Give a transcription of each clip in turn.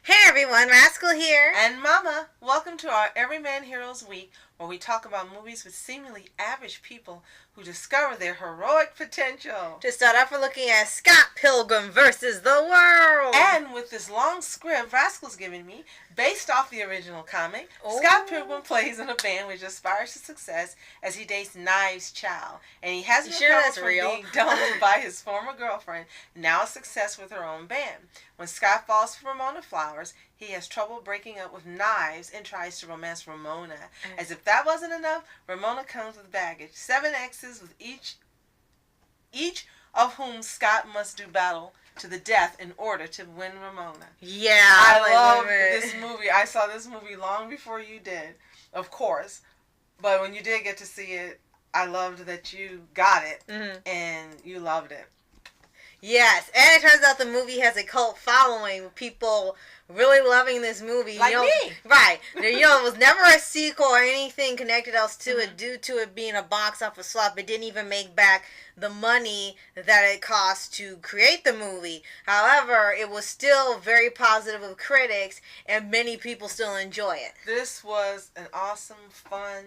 Hey everyone, Rascal here. And Mama, welcome to our Everyman Heroes Week, where we talk about movies with seemingly average people who discover their heroic potential. To start off, we're looking at Scott Pilgrim versus the World. And with this long script Rascal's giving me, based off the original comic, Ooh. Scott Pilgrim plays in a band which aspires to success as he dates Knives Chau. And he hasn't recovered from being dumped by his former girlfriend, now a success with her own band. When Scott falls for Ramona Flowers, he has trouble breaking up with Knives and tries to romance Ramona. As if that wasn't enough, Ramona comes with baggage. 7 exes with each of whom Scott must do battle to the death in order to win Ramona. Yeah, I love this movie. I saw this movie long before you did, of course. But when you did get to see it, I loved that you got it and you loved it. Yes, and it turns out the movie has a cult following with people really loving this movie. Like me. Right. It was never a sequel or anything connected else to it due to it being a box office flop. It didn't even make back the money that it cost to create the movie. However, it was still very positive with critics and many people still enjoy it. This was an awesome, fun,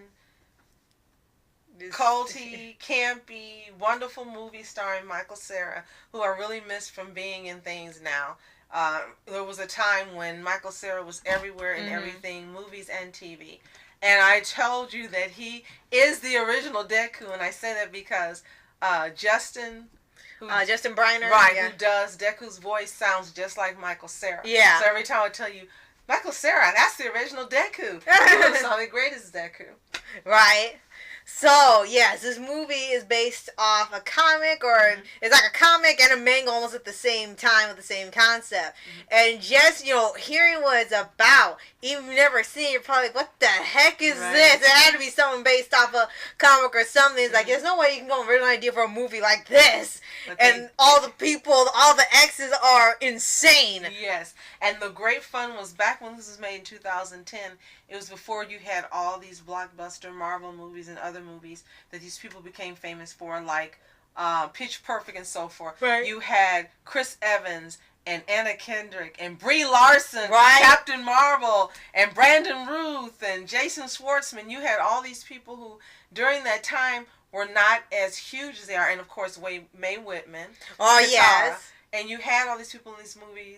culty, campy, wonderful movie starring Michael Cera, who I really miss from being in things now. There was a time when Michael Cera was everywhere in everything, movies and TV. And I told you that he is the original Deku, and I say that because Justin Briner, who does Deku's voice, sounds just like Michael Cera. Yeah. So every time I tell you, Michael Cera, that's the original Deku. He was sounded great as Deku. Right. So, yes, this movie is based off a comic, or it's like a comic and a manga almost at the same time with the same concept. And just, hearing what it's about, even if you've never seen it, you're probably like, what the heck is this? It had to be something based off a comic or something. It's like, there's no way you can go and original idea for a movie like this. And all the people, all the exes are insane. Yes. And the great fun was back when this was made in 2010, it was before you had all these blockbuster Marvel movies and other movies that these people became famous for, like Pitch Perfect and so forth. Right. You had Chris Evans and Anna Kendrick and Brie Larson, right. Captain Marvel, and Brandon Routh and Jason Schwartzman. You had all these people who, during that time, were not as huge as they are. And, of course, Mae Whitman. Oh, Katara. yes. And you had all these people in this movie,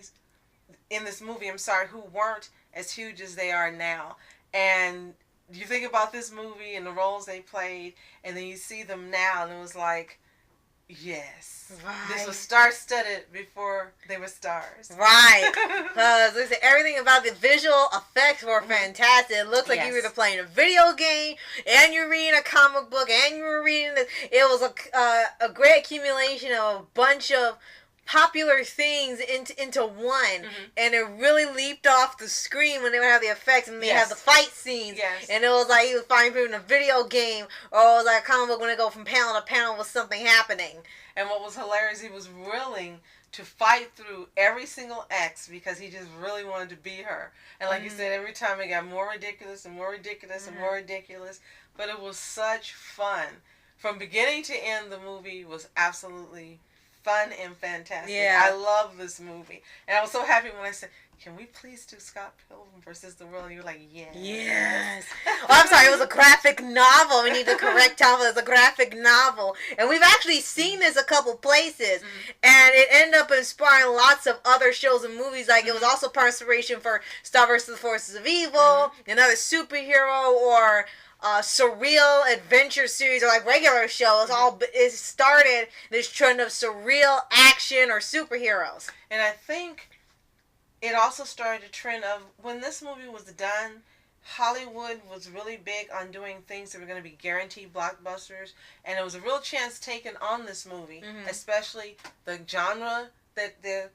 who weren't as huge as they are now. And you think about this movie and the roles they played, and then you see them now, and it was like, yes. Right. This was star-studded before they were stars. Right. Everything about the visual effects were fantastic. It looked like you were either playing a video game, and you're reading a comic book, and you were reading this. It was a great accumulation of a bunch of popular things into one, and it really leaped off the screen when they would have the effects and they have the fight scenes, and it was like you was finding people in a video game, or it was like a comic book when they go from panel to panel with something happening. And what was hilarious, he was willing to fight through every single ex because he just really wanted to be her. And like you said, every time it got more ridiculous and more ridiculous and more ridiculous, but it was such fun. From beginning to end, the movie was absolutely fun and fantastic. Yeah. I love this movie. And I was so happy when I said, can we please do Scott Pilgrim versus the World? And you were like, yes. Yes. Oh, I'm sorry, it was a graphic novel. We need to correct title. It's a graphic novel. And we've actually seen this a couple places. And it ended up inspiring lots of other shows and movies. Like, it was also part of inspiration for Star vs. the Forces of Evil, another superhero, or surreal adventure series, or like regular shows. It started this trend of surreal action or superheroes. And I think it also started a trend of, when this movie was done, Hollywood was really big on doing things that were going to be guaranteed blockbusters, and it was a real chance taken on this movie, especially the genre that the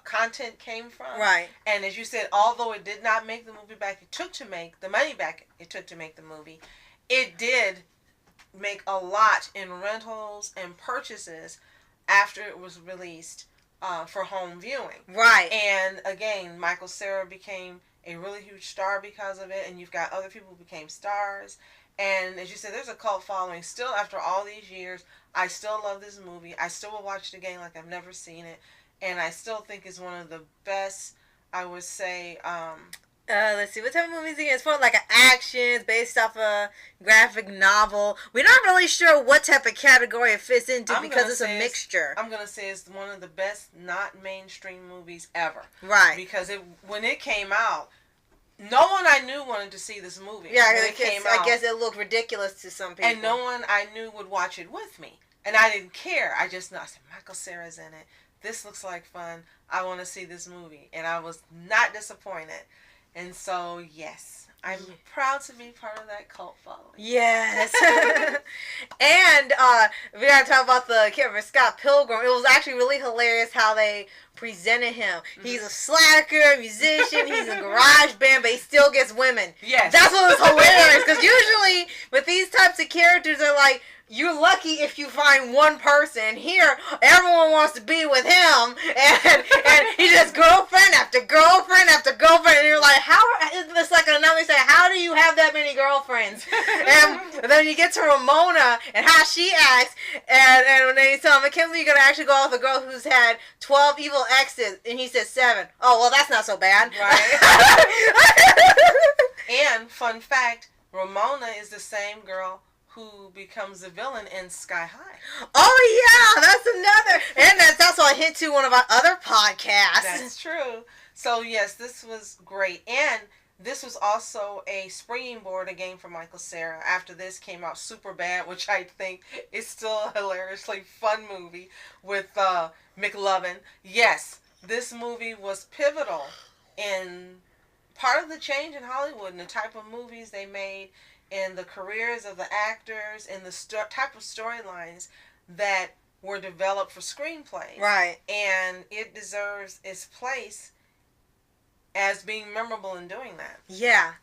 content came from. Right. And as you said, although it did not make the movie back, it took to make the money back it took to make the movie, it did make a lot in rentals and purchases after it was released for home viewing. Right. And again, Michael Cera became a really huge star because of it, and you've got other people who became stars. And as you said, there's a cult following. Still, after all these years, I still love this movie. I still will watch it again like I've never seen it. And I still think it's one of the best I would say, let's see, what type of movies again? It's more like an action, it's based off a graphic novel. We're not really sure what type of category it fits into because it's a mixture. I'm going to say it's one of the best not mainstream movies ever. Right. Because when it came out, no one I knew wanted to see this movie. Yeah, I guess it looked ridiculous to some people. And no one I knew would watch it with me. And I didn't care. I said, Michael Cera's in it. This looks like fun. I want to see this movie. And I was not disappointed. And so, yes, I'm proud to be part of that cult following. Yes. And we got to talk about the kid for Scott Pilgrim. It was actually really hilarious how they presented him. He's a slacker, musician, he's in a garage band, but he still gets women. Yes. That's what was hilarious, because usually with these types of characters, they're like, you're lucky if you find one person. Here, everyone wants to be with him, and he just girlfriend after girlfriend after girlfriend, and you're like, how? It's like another say, how do you have that many girlfriends? And then you get to Ramona and how she acts, and when they tell him, I can't believe you're gonna actually go out with a girl who's had 12 evil exes, and he says 7. Oh well, that's not so bad, right? And fun fact, Ramona is the same girl who becomes the villain in Sky High. Oh yeah, that's another, and that's also a hint to one of our other podcasts. That's true. So yes, this was great, and this was also a springboard again for Michael Cera. After this came out Superbad, which I think is still a hilariously fun movie with McLovin. Yes, this movie was pivotal in part of the change in Hollywood and the type of movies they made, and the careers of the actors, and the type of storylines that were developed for screenplays. Right. And it deserves its place as being memorable in doing that. Yeah.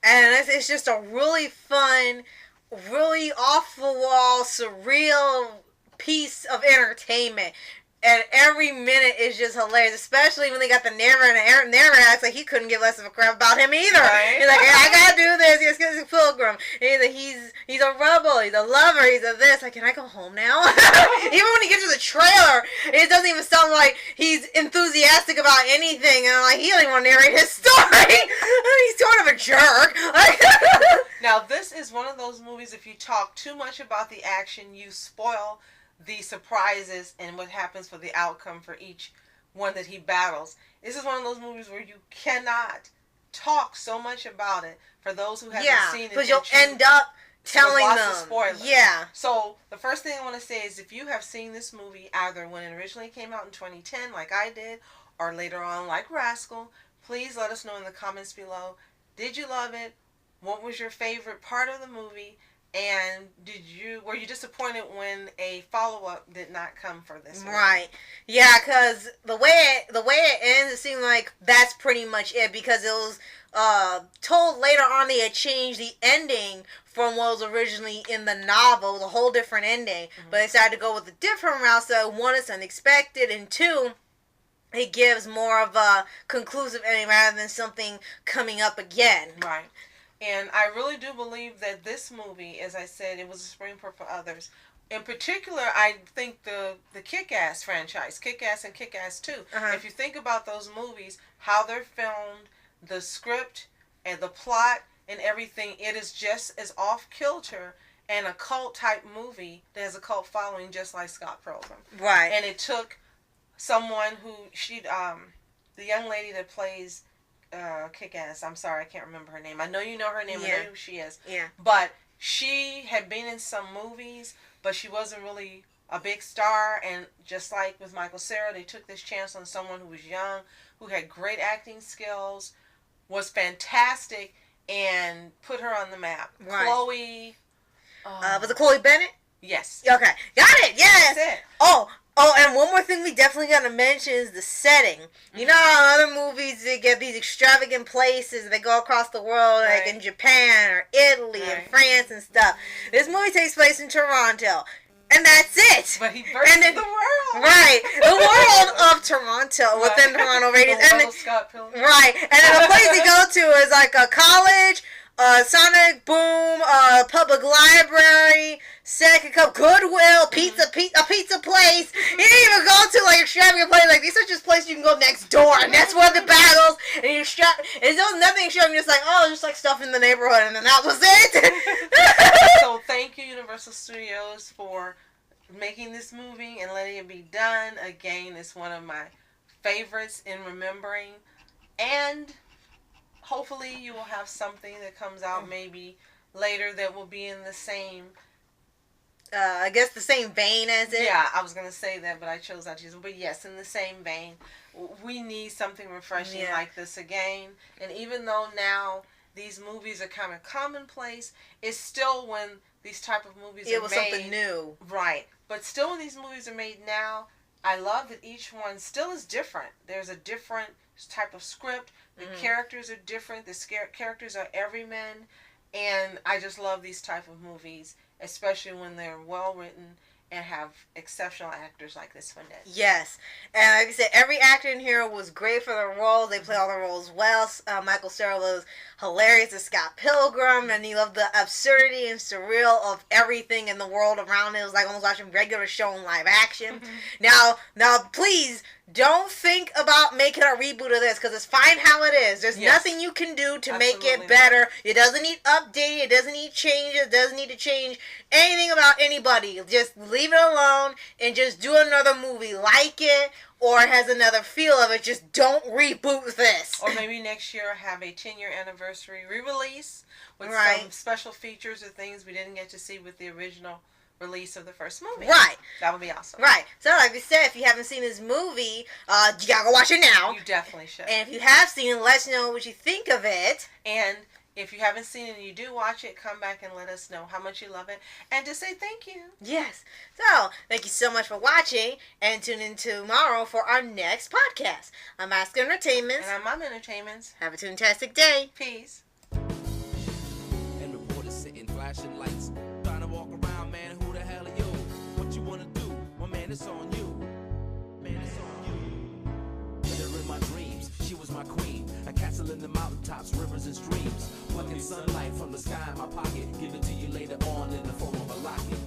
And it's just a really fun, really off-the-wall, surreal piece of entertainment. And every minute is just hilarious, especially when they got the narrator, and the narrator acts like he couldn't give less of a crap about him either. Right. He's like, hey, I gotta do this. He's a pilgrim. He's a rebel. He's a lover. He's a this. Like, can I go home now? Even when he gets to the trailer, it doesn't even sound like he's enthusiastic about anything. And I'm like, he doesn't even want to narrate his story. He's sort of a jerk. Now, this is one of those movies, if you talk too much about the action, you spoil the surprises and what happens for the outcome for each one that he battles. This is one of those movies where you cannot talk so much about it for those who haven't seen it. Because you'll end up telling them. Spoilers. Yeah. So the first thing I want to say is, if you have seen this movie either when it originally came out in 2010, like I did, or later on, like Rascal, please let us know in the comments below. Did you love it? What was your favorite part of the movie? And were you disappointed when a follow-up did not come for this movie? Right. Yeah, because the way it ends, it seemed like that's pretty much it, because it was told later on they had changed the ending from what was originally in the novel. It was a whole different ending. Mm-hmm. But they decided to go with a different route, so one, it's unexpected, and two, it gives more of a conclusive ending rather than something coming up again. Right. And I really do believe that this movie, as I said, it was a springboard for others. In particular, I think the Kick-Ass franchise, Kick-Ass and Kick-Ass 2. Uh-huh. If you think about those movies, how they're filmed, the script and the plot and everything, it is just as off-kilter and a cult-type movie that has a cult following, just like Scott Pilgrim. Right. And it took someone who, the young lady that plays Kick-Ass, I'm sorry, I can't remember her name. I know you know her name. Yeah. I know who she is. Yeah. But she had been in some movies, but she wasn't really a big star. And just like with Michael Cera, they took this chance on someone who was young, who had great acting skills, was fantastic, and put her on the map. Right. Chloe. Was it Chloe Bennett? Yes. Okay. Got it. Yes. That's it. Oh, and one more thing we definitely got to mention is the setting. You know how other movies, they get these extravagant places, they go across the world, right. like in Japan or Italy and France and stuff. This movie takes place in Toronto. And that's it. But he burst the world. Right. The world of Toronto, within Toronto radius. Scott Pilgrim. Right. And then the place you go to is like a college, Sonic Boom, public library, Second Cup, Goodwill, a pizza place. You didn't even go to like extravagant places. Like, these are just places you can go next door, and that's where the battles nothing extravagant. Just like, oh, just like stuff in the neighborhood, and then that was it. So thank you, Universal Studios, for making this movie and letting it be done. Again, it's one of my favorites in remembering, and hopefully you will have something that comes out maybe later that will be in the same I guess the same vein as it. Yeah, I was going to say that, but I chose not to use it. But yes, in the same vein, we need something refreshing like this again. And even though now these movies are kind of commonplace, it's still when these type of movies are made. It was something new. Right. But still when these movies are made now, I love that each one still is different. There's a different type of script. The characters are different. The characters are everyman. And I just love these type of movies, especially when they're well written and have exceptional actors like this one did. Yes. And like I said, every actor in here was great for their roles. They played all the roles well. Michael Cera was hilarious as Scott Pilgrim, and he loved the absurdity and surreal of everything in the world around it. It was like almost watching a regular show in live action. Now, please, don't think about making a reboot of this, because it's fine how it is. There's nothing you can do to make it better. It doesn't need updating. It doesn't need changes. It doesn't need to change anything about anybody. Just leave it alone and just do another movie like it, or has another feel of it. Just don't reboot this. Or maybe next year have a 10-year anniversary re-release with some special features or things we didn't get to see with the original release of the first movie. Right. That would be awesome. Right. So like we said, if you haven't seen this movie, you gotta go watch it now. You definitely should. And if you have seen it, let us know what you think of it. And if you haven't seen it and you do watch it, come back and let us know how much you love it. And just say thank you. Yes. So, thank you so much for watching. And tune in tomorrow for our next podcast. I'm Ask Entertainments. And I'm Mom Entertainments. Have a fantastic day. Peace. And reporters sitting flashing lights. Trying to walk around, man, who the hell are you? What you want to do? Well, man, it's on you. Man, it's on you. Met her in my dreams. She was my queen. A castle in the mountaintops, rivers and streams. Plucking sunlight from the sky in my pocket. Give it to you later on in the form of a locket.